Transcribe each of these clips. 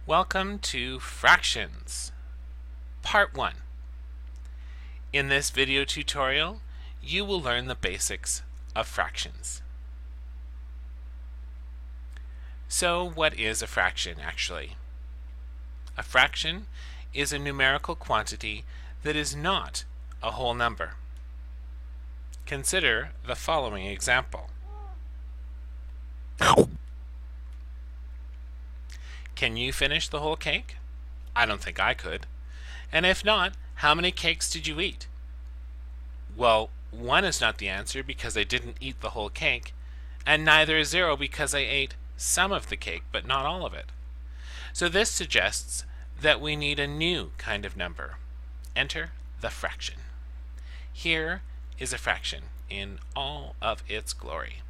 Welcome to Fractions, Part 1. In this video tutorial, you will learn the basics of fractions. So, what is a fraction actually? A fraction is a numerical quantity that is not a whole number. Consider the following example. Can you finish the whole cake? I don't think I could. And if not, how many cakes did you eat? Well, 1 is not the answer because I didn't eat the whole cake, and neither is 0 because I ate some of the cake, but not all of it. So this suggests that we need a new kind of number. Enter the fraction. Here is a fraction in all of its glory.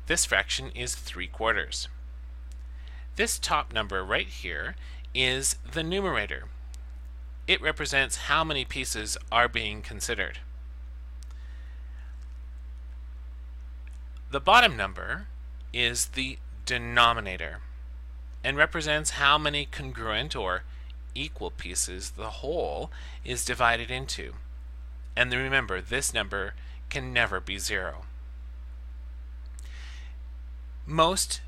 This fraction is 3/4. This top number right here is the numerator. It represents how many pieces are being considered. The bottom number is the denominator and represents how many congruent or equal pieces the whole is divided into. And remember, this number can never be 0. Most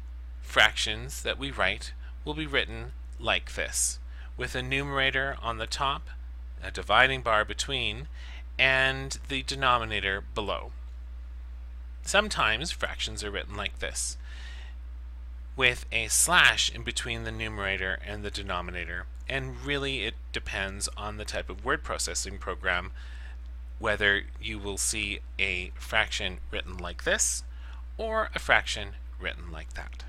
fractions that we write will be written like this, with a numerator on the top, a dividing bar between, and the denominator below. Sometimes fractions are written like this, with a slash in between the numerator and the denominator, and really it depends on the type of word processing program whether you will see a fraction written like this or a fraction written like that.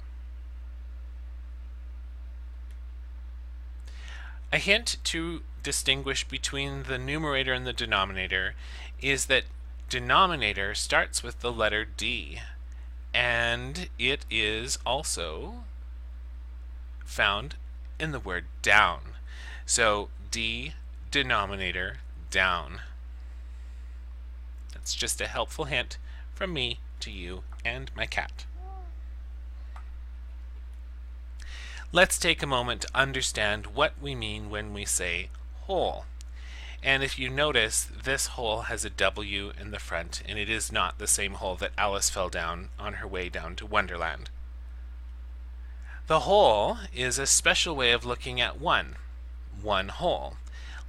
A hint to distinguish between the numerator and the denominator is that denominator starts with the letter D, and it is also found in the word down. So D, denominator, down. That's just a helpful hint from me to you and my cat. Let's take a moment to understand what we mean when we say whole. And if you notice, this whole has a W in the front, and it is not the same hole that Alice fell down on her way down to Wonderland. The whole is a special way of looking at one whole.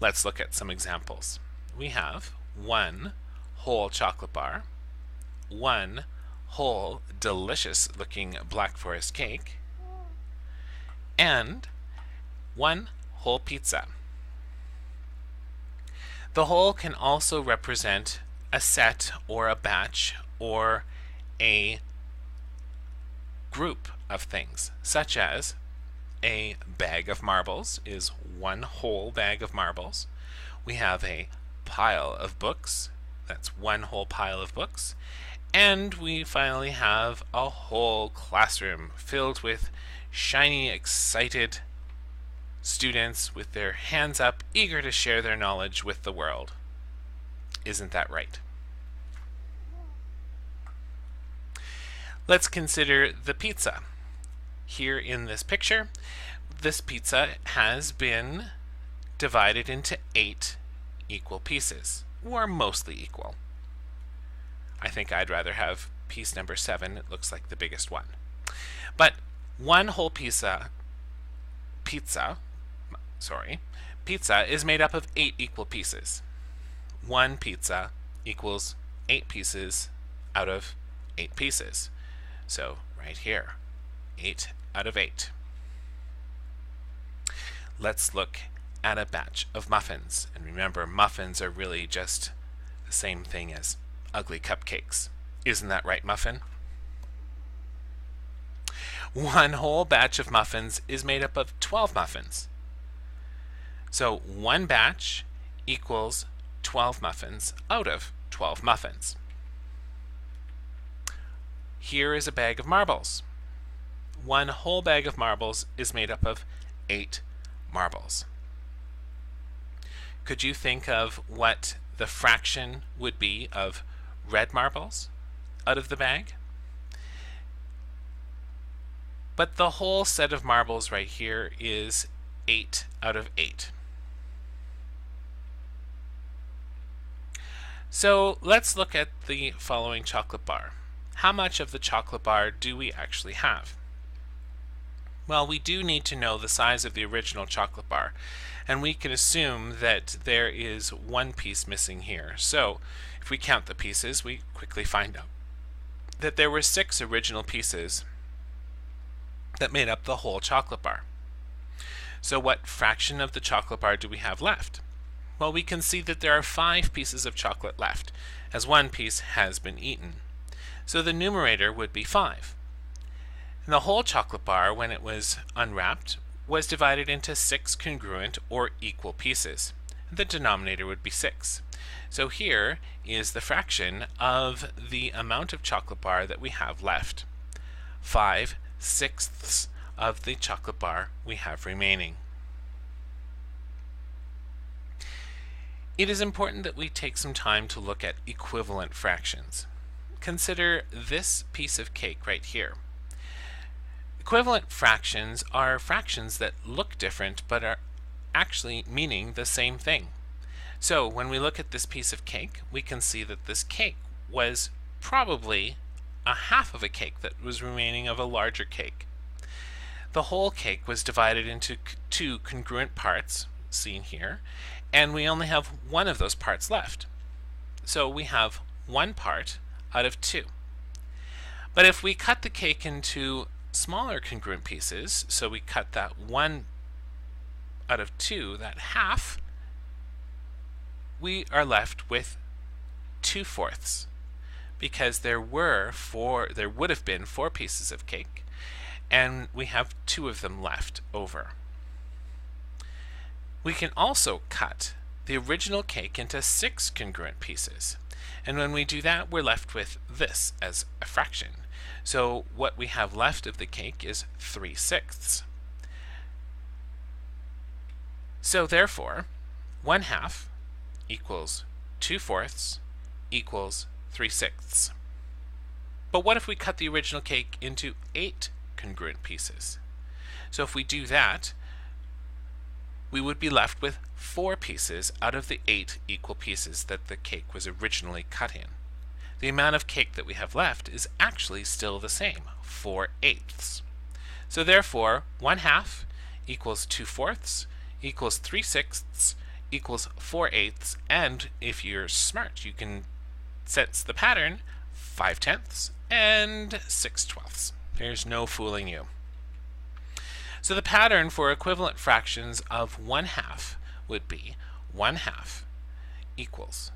Let's look at some examples. We have 1 whole chocolate bar, 1 whole delicious looking Black Forest cake, and 1 whole pizza. The whole can also represent a set or a batch or a group of things, such as a bag of marbles is 1 whole bag of marbles. We have a pile of books, that's 1 whole pile of books. And we finally have a whole classroom filled with shiny, excited students with their hands up, eager to share their knowledge with the world. Isn't that right? Let's consider the pizza. Here in this picture, this pizza has been divided into 8 equal pieces, or mostly equal. I think I'd rather have piece number 7. It looks like the biggest one. But 1 whole pizza is made up of 8 equal pieces. 1 pizza equals 8 pieces out of 8 pieces. So right here, 8 out of 8. Let's look at a batch of muffins. And remember, muffins are really just the same thing as ugly cupcakes. Isn't that right, muffin? 1 whole batch of muffins is made up of 12 muffins. So 1 batch equals 12 muffins out of 12 muffins. Here is a bag of marbles. 1 whole bag of marbles is made up of 8 marbles. Could you think of what the fraction would be of red marbles out of the bag? but the whole set of marbles right here is 8 out of 8. So let's look at the following chocolate bar. How much of the chocolate bar do we actually have? Well, we do need to know the size of the original chocolate bar, and we can assume that there is one piece missing here. So if we count the pieces, we quickly find out that there were 6 original pieces that made up the whole chocolate bar. So what fraction of the chocolate bar do we have left? Well, we can see that there are 5 pieces of chocolate left, as one piece has been eaten. So the numerator would be 5. And the whole chocolate bar, when it was unwrapped, was divided into 6 congruent or equal pieces. The denominator would be 6. So here is the fraction of the amount of chocolate bar that we have left. 5/6 of the chocolate bar we have remaining. It is important that we take some time to look at equivalent fractions. Consider this piece of cake right here. Equivalent fractions are fractions that look different but are actually meaning the same thing. So when we look at this piece of cake, we can see that this cake was probably a half of a cake that was remaining of a larger cake. The whole cake was divided into 2 congruent parts, seen here, and we only have one of those parts left. So we have 1 part out of 2. But if we cut the cake into smaller congruent pieces, so we cut that 1 out of 2, that half, we are left with 2/4, because there would have been 4 pieces of cake, and we have 2 of them left over. We can also cut the original cake into 6 congruent pieces, and when we do that, we're left with this as a fraction. So what we have left of the cake is 3/6. So therefore, 1/2 equals 2/4 equals 3/6. But what if we cut the original cake into 8 congruent pieces? So if we do that, we would be left with 4 pieces out of the 8 equal pieces that the cake was originally cut in. The amount of cake that we have left is actually still the same, 4/8. So therefore, 1/2 equals 2/4 equals 3/6 equals 4/8, and if you're smart, you can sense the pattern, 5/10 and 6/12. There's no fooling you. So the pattern for equivalent fractions of 1/2 would be 1/2 equals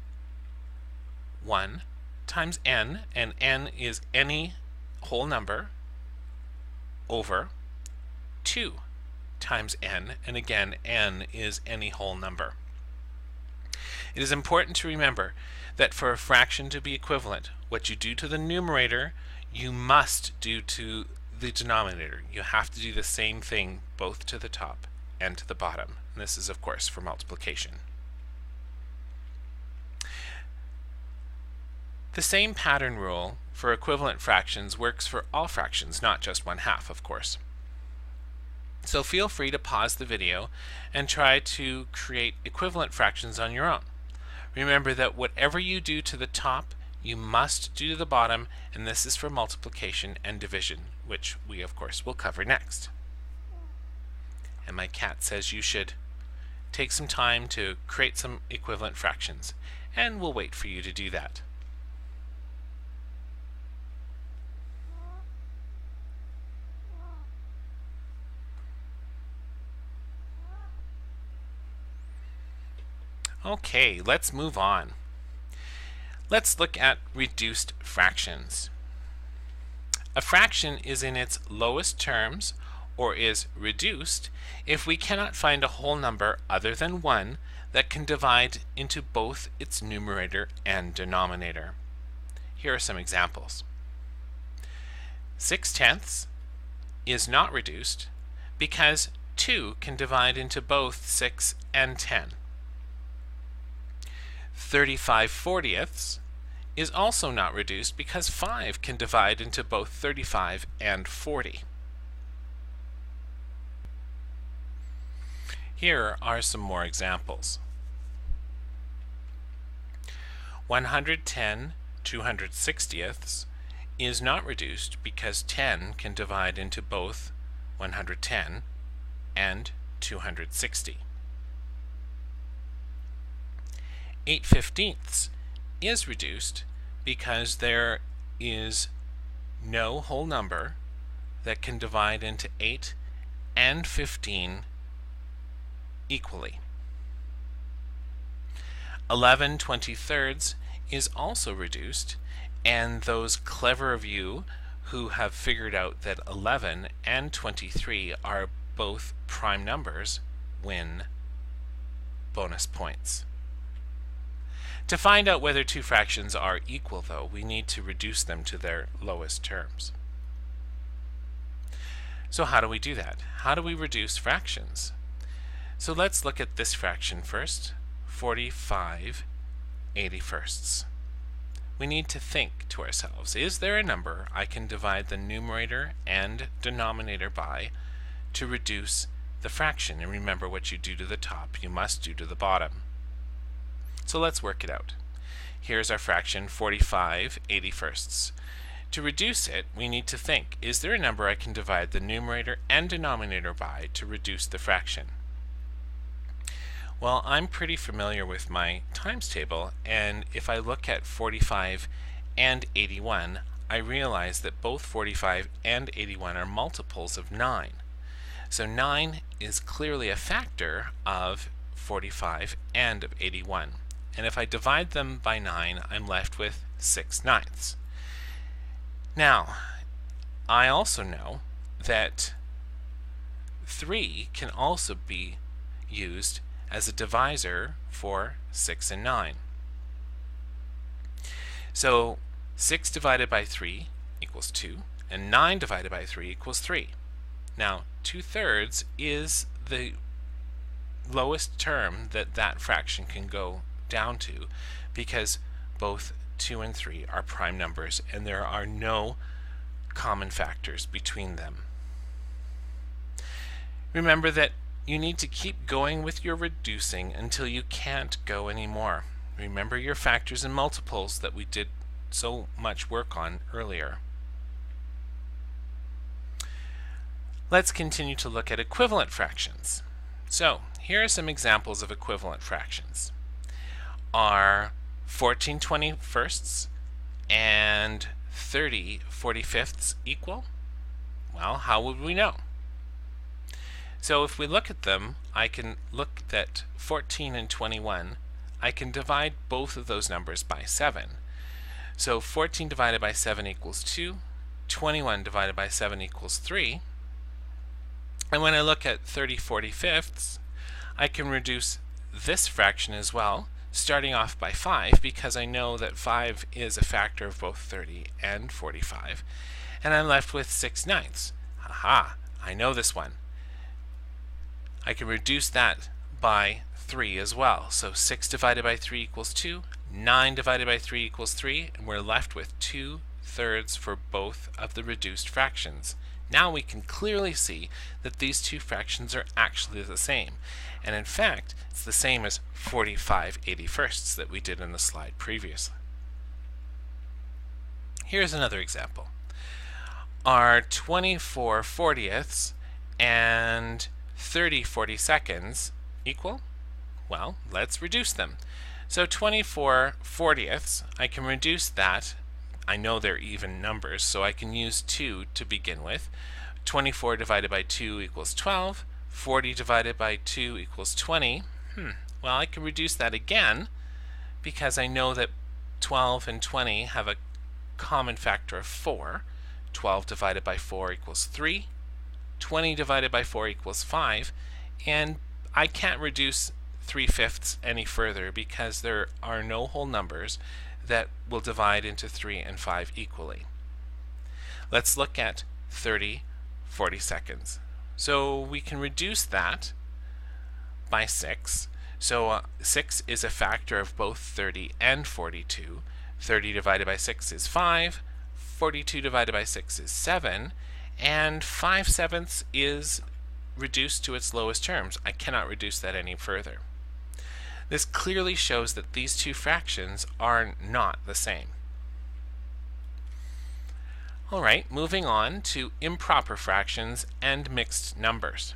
1 times n, and n is any whole number, over 2 times n, and again n is any whole number. It is important to remember that for a fraction to be equivalent, what you do to the numerator, you must do to the denominator. You have to do the same thing both to the top and to the bottom. And this is, of course, for multiplication. The same pattern rule for equivalent fractions works for all fractions, not just 1/2, of course. So feel free to pause the video and try to create equivalent fractions on your own. Remember that whatever you do to the top, you must do to the bottom, and this is for multiplication and division, which we, of course, will cover next. And my cat says you should take some time to create some equivalent fractions, and we'll wait for you to do that. Okay, let's move on. Let's look at reduced fractions. A fraction is in its lowest terms, or is reduced, if we cannot find a whole number other than 1 that can divide into both its numerator and denominator. Here are some examples. 6/10 is not reduced because 2 can divide into both 6 and 10. 35/40 is also not reduced because 5 can divide into both 35 and 40. Here are some more examples. 110 260ths is not reduced because 10 can divide into both 110 and 260. 8/15ths is reduced because there is no whole number that can divide into 8 and 15 equally. 11/23 is also reduced, and those clever of you who have figured out that 11 and 23 are both prime numbers win bonus points. To find out whether two fractions are equal, though, we need to reduce them to their lowest terms. So how do we do that? How do we reduce fractions? So let's look at this fraction first, 45/81. We need to think to ourselves, is there a number I can divide the numerator and denominator by to reduce the fraction? And remember, what you do to the top, you must do to the bottom. So let's work it out. Here's our fraction, 45/81. To reduce it, we need to think, is there a number I can divide the numerator and denominator by to reduce the fraction? Well, I'm pretty familiar with my times table, and if I look at 45 and 81, I realize that both 45 and 81 are multiples of 9. So 9 is clearly a factor of 45 and of 81. And if I divide them by 9, I'm left with 6/9. Now, I also know that 3 can also be used as a divisor for 6 and 9. So 6 divided by 3 equals 2, and 9 divided by 3 equals 3. Now, 2/3 is the lowest term that that fraction can go down to, because both 2 and 3 are prime numbers and there are no common factors between them. Remember that you need to keep going with your reducing until you can't go anymore. Remember your factors and multiples that we did so much work on earlier. Let's continue to look at equivalent fractions. So here are some examples of equivalent fractions. Are 14/21 and 30/45 equal? Well, how would we know? So if we look at them, I can look at 14 and 21. I can divide both of those numbers by 7. So 14 divided by 7 equals 2. 21 divided by 7 equals 3. And when I look at 30/45, I can reduce this fraction as well, starting off by 5, because I know that 5 is a factor of both 30 and 45. And I'm left with 6/9. Aha, I know this one. I can reduce that by 3 as well. So 6 divided by 3 equals 2, 9 divided by 3 equals 3, and we're left with 2/3 for both of the reduced fractions. Now we can clearly see that these two fractions are actually the same. And in fact, it's the same as 45/81 that we did in the slide previously. Here's another example. Are 24/40 and 30/42 equal? Well, let's reduce them. So 24/40, I can reduce that. I know they're even numbers, so I can use 2 to begin with. 24 divided by 2 equals 12. 40 divided by 2 equals 20. Well, I can reduce that again because I know that 12 and 20 have a common factor of 4. 12 divided by 4 equals 3. 20 divided by 4 equals 5. And I can't reduce 3/5 any further because there are no whole numbers that will divide into 3 and 5 equally. Let's look at 30/42. So we can reduce that by 6. So 6 is a factor of both 30 and 42. 30 divided by 6 is 5. 42 divided by 6 is 7. And 5/7 is reduced to its lowest terms. I cannot reduce that any further. This clearly shows that these two fractions are not the same. Alright, moving on to improper fractions and mixed numbers.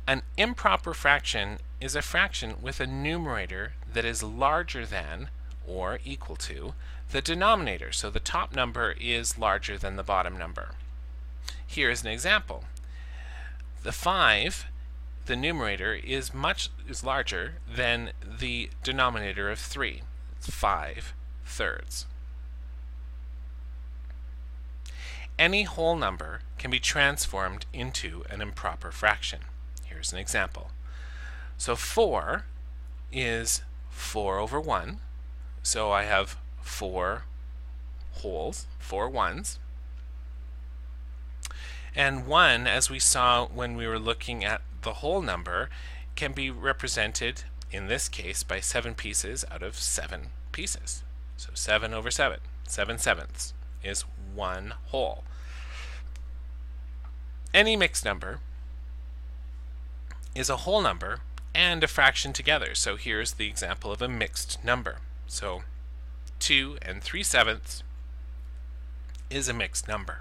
An improper fraction is a fraction with a numerator that is larger than or equal to the denominator. So the top number is larger than the bottom number. Here is an example. The 5, the numerator, is larger than the denominator of 3. It's 5/3. Any whole number can be transformed into an improper fraction. Here's an example. So 4 is 4/1. So I have 4 wholes, 4 ones. And 1, as we saw when we were looking at the whole number, can be represented, in this case, by 7 pieces out of 7 pieces. So 7/7, 7/7 is 1 whole. Any mixed number is a whole number and a fraction together. So here's the example of a mixed number. So 2 3/7 is a mixed number.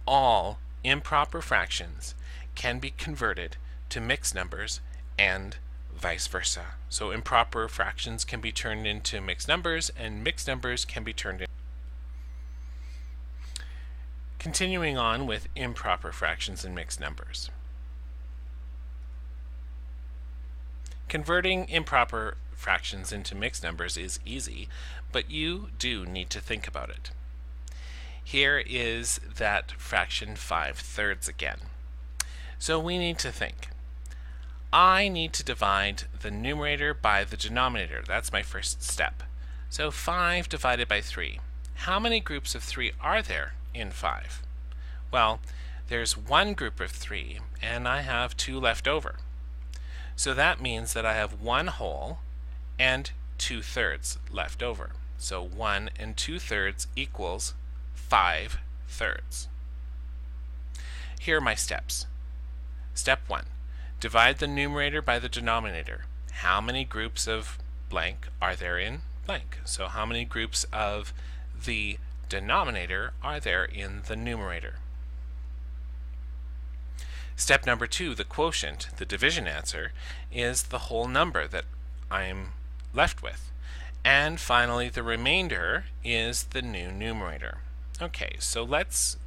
All improper fractions can be converted to mixed numbers and vice versa. So improper fractions can be turned into mixed numbers and mixed numbers can be turned into. Continuing on with improper fractions and mixed numbers. Converting improper fractions into mixed numbers is easy, but you do need to think about it. Here is that fraction 5/3 again. So we need to think. I need to divide the numerator by the denominator. That's my first step. So 5 divided by 3. How many groups of 3 are there in 5? Well, there's one group of 3 and I have 2 left over. So that means that I have 1 whole and 2/3 left over. So 1 2/3 equals 5/3. Here are my steps. Step 1. Divide the numerator by the denominator. How many groups of blank are there in blank? So how many groups of the denominator are there in the numerator? Step number 2, the quotient, the division answer, is the whole number that I'm left with. And finally, the remainder is the new numerator. Okay, so let's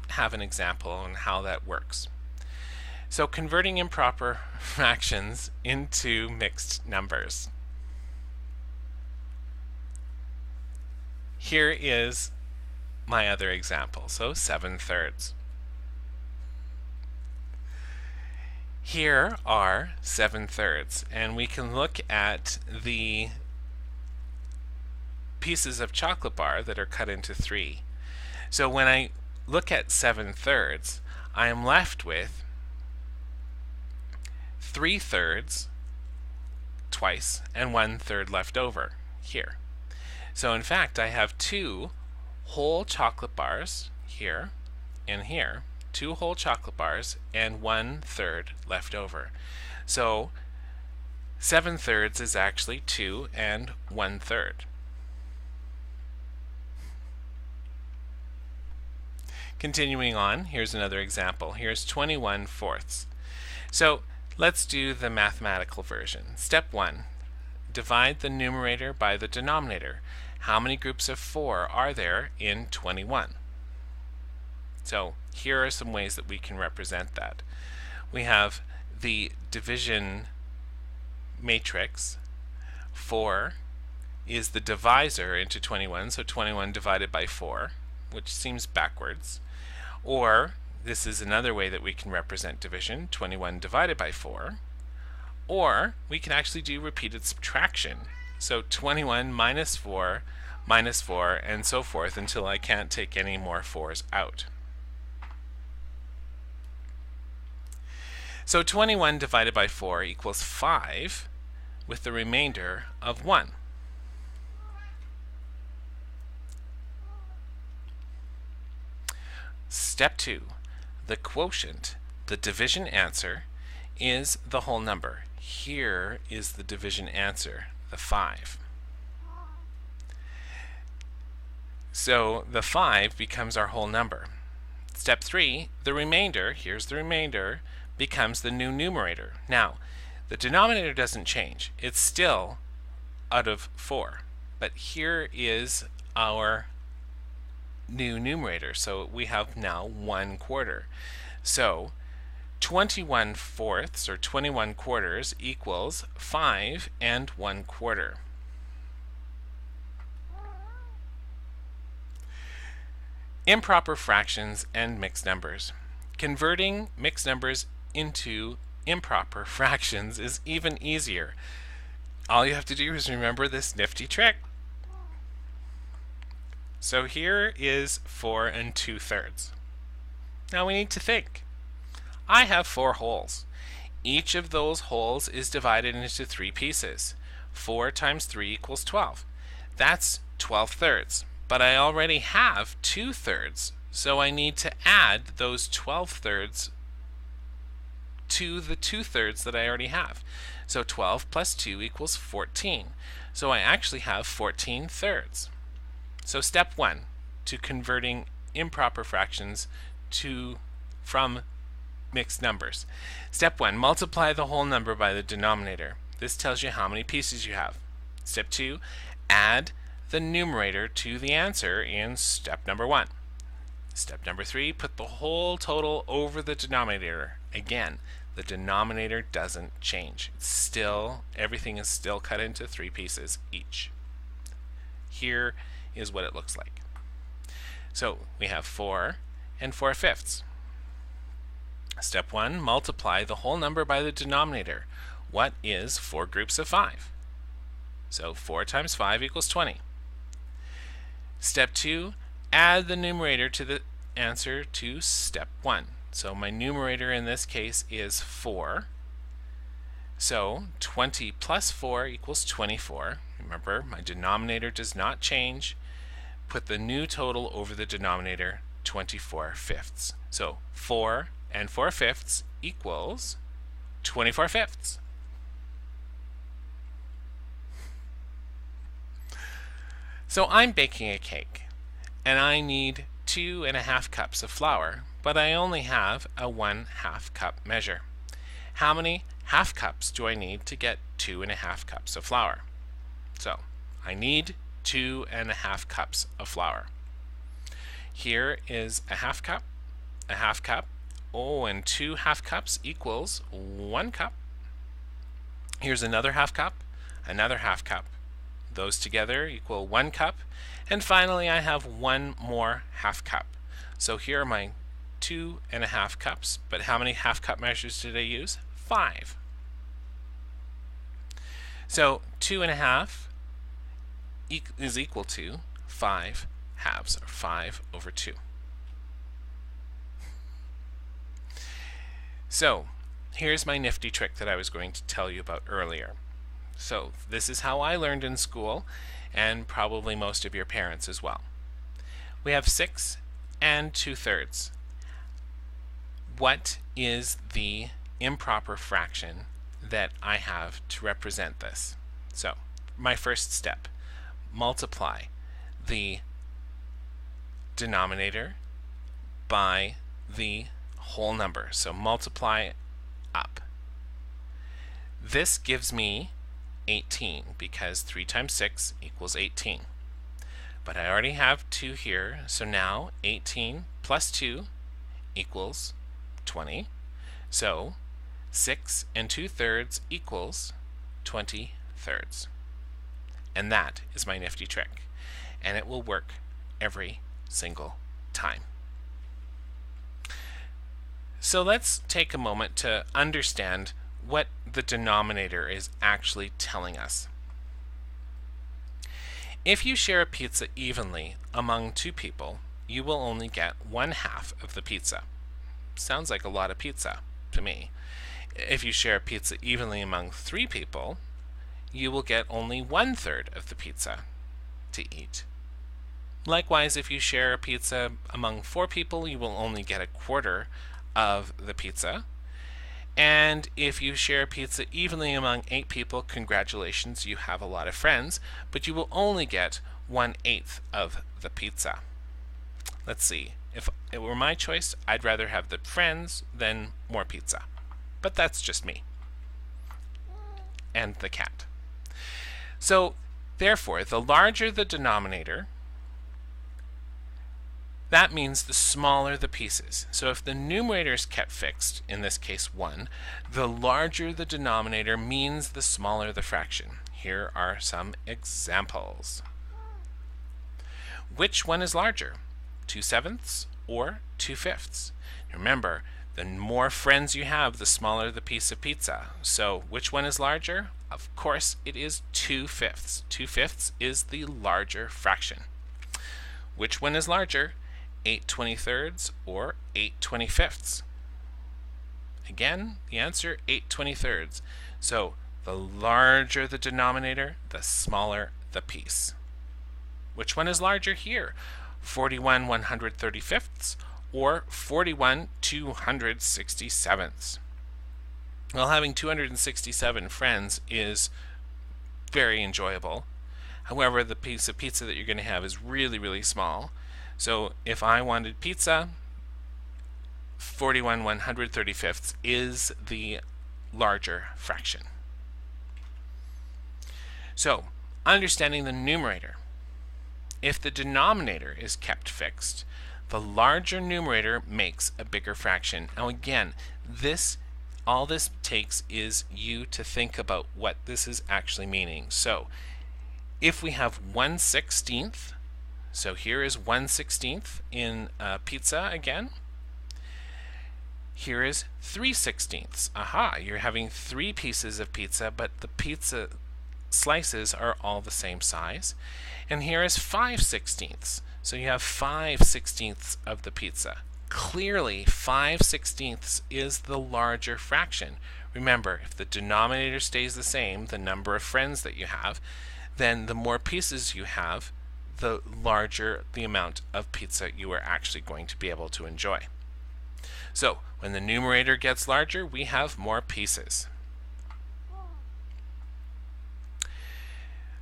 have an example on how that works. So converting improper fractions into mixed numbers. Here is my other example, so 7/3. Here are 7/3, and we can look at the pieces of chocolate bar that are cut into 3. So when I look at 7/3, I am left with 3/3 twice and 1/3 left over here. So in fact, I have 2 whole chocolate bars here and here, 2 whole chocolate bars and 1/3 left over. So 7/3 is actually 2 1/3. Continuing on, here's another example. Here's 21/4. So let's do the mathematical version. Step 1, divide the numerator by the denominator. How many groups of 4 are there in 21? So here are some ways that we can represent that. We have the division matrix. 4 is the divisor into 21, so 21 divided by 4, which seems backwards. Or this is another way that we can represent division, 21 divided by 4. Or we can actually do repeated subtraction. So 21 minus 4, and so forth until I can't take any more 4s out. So 21 divided by 4 equals 5 with the remainder of 1. Step 2. The quotient, the division answer, is the whole number. Here is the division answer, the 5. So the 5 becomes our whole number. Step 3, the remainder, here's the remainder, becomes the new numerator. Now, the denominator doesn't change. It's still out of 4. But here is our new numerator. So we have now 1/4. So 21/4 or 21/4 equals 5 1/4. Improper fractions and mixed numbers. Converting mixed numbers into improper fractions is even easier. All you have to do is remember this nifty trick. So here is 4 2/3. Now we need to think. I have 4 holes. Each of those holes is divided into 3 pieces. 4 times 3 equals 12. That's 12/3. But I already have 2/3, so I need to add those 12/3 to the 2/3 that I already have. So 12 plus 2 equals 14. So I actually have 14/3. So step 1 to converting improper fractions from mixed numbers. Step 1, multiply the whole number by the denominator. This tells you how many pieces you have. Step 2, add the numerator to the answer in step number 1. Step number 3, put the whole total over the denominator. Again, the denominator doesn't change. It's still, everything is still cut into 3 pieces each. Here is what it looks like. So we have 4 4/5. Step 1, multiply the whole number by the denominator. What is 4 groups of 5? So 4 times 5 equals 20. Step 2, add the numerator to the answer to step 1. So my numerator in this case is 4. So 20 plus 4 equals 24. Remember, my denominator does not change. Put the new total over the denominator, 24/5. So 4 4/5 equals 24/5. So I'm baking a cake, and I need 2 1/2 cups of flour, but I only have a 1/2 cup measure. How many half cups do I need to get 2 1/2 cups of flour? So I need 2 1/2 cups of flour. Here is a half cup, oh, and 2 half cups equals 1 cup. Here's another half cup, another half cup. Those together equal 1 cup. And finally, I have 1 more half cup. So here are my 2 1/2 cups. But how many half cup measures did I use? 5. So 2 1/2 is equal to 5 halves, or 5/2. So here's my nifty trick that I was going to tell you about earlier. So this is how I learned in school, and probably most of your parents as well. We have 6 2/3. What is the improper fraction that I have to represent this? So my first step, multiply the denominator by the whole number. So multiply up. This gives me 18 because 3 times 6 equals 18. But I already have 2 here, so now 18 plus 2 equals 20. So 6 2/3 equals 20/3. And that is my nifty trick. And it will work every single time. So let's take a moment to understand what the denominator is actually telling us. If you share a pizza evenly among 2 people, you will only get 1/2 of the pizza. Sounds like a lot of pizza to me. If you share a pizza evenly among 3 people, you will get only 1/3 of the pizza to eat. Likewise, if you share a pizza among 4 people, you will only get a quarter of the pizza. And if you share a pizza evenly among 8 people, congratulations, you have a lot of friends, but you will only get 1/8 of the pizza. Let's see. If it were my choice, I'd rather have the friends than more pizza. But that's just me. And the cat. So, therefore, the larger the denominator, that means the smaller the pieces. So if the numerator is kept fixed, in this case 1, the larger the denominator means the smaller the fraction. Here are some examples. Which one is larger, 2/7 or 2/5? Remember, the more friends you have, the smaller the piece of pizza. So which one is larger? Of course, it is 2/5. 2/5 is the larger fraction. Which one is larger, 8/23 or 8/25? Again, the answer 8/23. So the larger the denominator, the smaller the piece. Which one is larger here, 41 135ths or 41 267ths? Well, having 267 friends is very enjoyable. However, the piece of pizza that you're going to have is really, really small. So if I wanted pizza, 41 135ths is the larger fraction. So, understanding the numerator. If the denominator is kept fixed, the larger numerator makes a bigger fraction. Now again, all this takes is you to think about what this is actually meaning. So, if we have 1/16, so here is 1/16 in pizza again. Here is 3/16. Aha, you're having 3 pieces of pizza, but the pizza slices are all the same size. And here is 5/16. So you have 5/16 of the pizza. Clearly, 5/16 is the larger fraction. Remember, if the denominator stays the same, the number of friends that you have, then the more pieces you have, the larger the amount of pizza you are actually going to be able to enjoy. So, when the numerator gets larger, we have more pieces.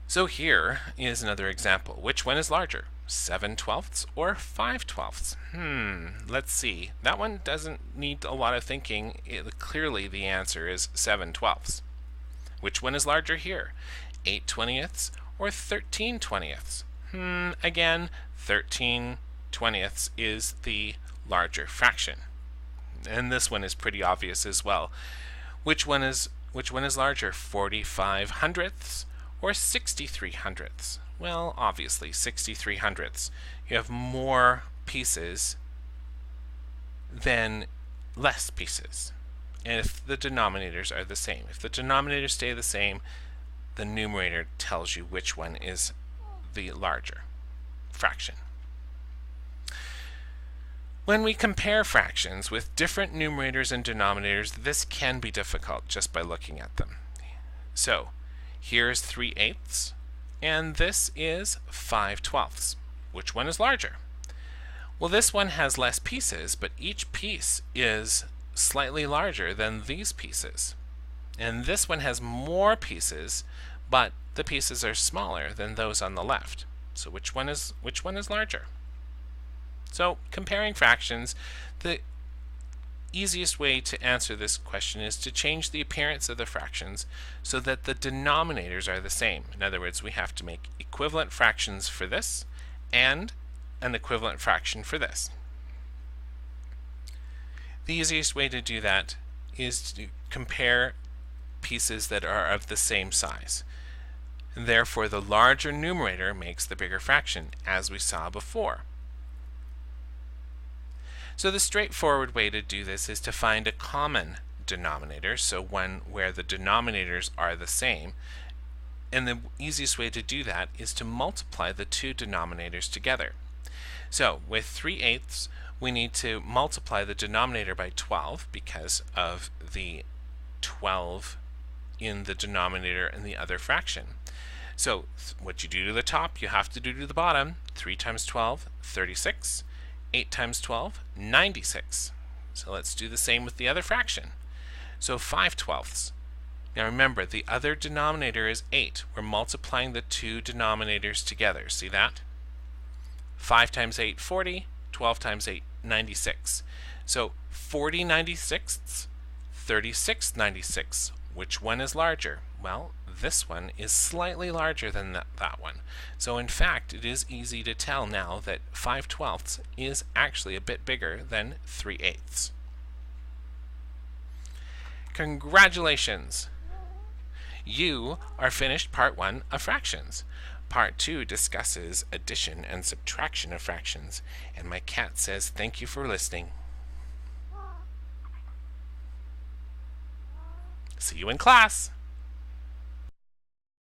So here is another example. Which one is larger, 7/12 or 5/12? Let's see. That one doesn't need a lot of thinking. Clearly the answer is 7/12. Which one is larger here, 8/20 or 13/20? Again, 13/20 is the larger fraction. And this one is pretty obvious as well. Which one is larger, 45/100 or 63/100? Well, obviously 63/100. You have more pieces than less pieces. And if the denominators are the same. If the denominators stay the same, the numerator tells you which one is the larger fraction. When we compare fractions with different numerators and denominators, this can be difficult just by looking at them. So, here's 3/8, and this is 5/12. Which one is larger? Well, this one has less pieces, but each piece is slightly larger than these pieces. And this one has more pieces, but the pieces are smaller than those on the left. So which one is larger? So comparing fractions, the easiest way to answer this question is to change the appearance of the fractions so that the denominators are the same. In other words, we have to make equivalent fractions for this and an equivalent fraction for this. The easiest way to do that is to compare pieces that are of the same size. And therefore, the larger numerator makes the bigger fraction, as we saw before. So the straightforward way to do this is to find a common denominator, so one where the denominators are the same. And the easiest way to do that is to multiply the two denominators together. So with 3/8, we need to multiply the denominator by 12 because of the 12 in the denominator and the other fraction. So what you do to the top, you have to do to the bottom. 3 times 12, 36. 8 times 12, 96. So let's do the same with the other fraction. So 5/12. Now remember, the other denominator is 8. We're multiplying the two denominators together. See that? 5 times 8, 40. 12 times 8, 96. So 40 96ths, 36 96. Which one is larger? Well, this one is slightly larger than that one. So in fact, it is easy to tell now that 5/12 is actually a bit bigger than 3/8. Congratulations! You are finished part 1 of fractions. Part 2 discusses addition and subtraction of fractions, and my cat says thank you for listening. See you in class!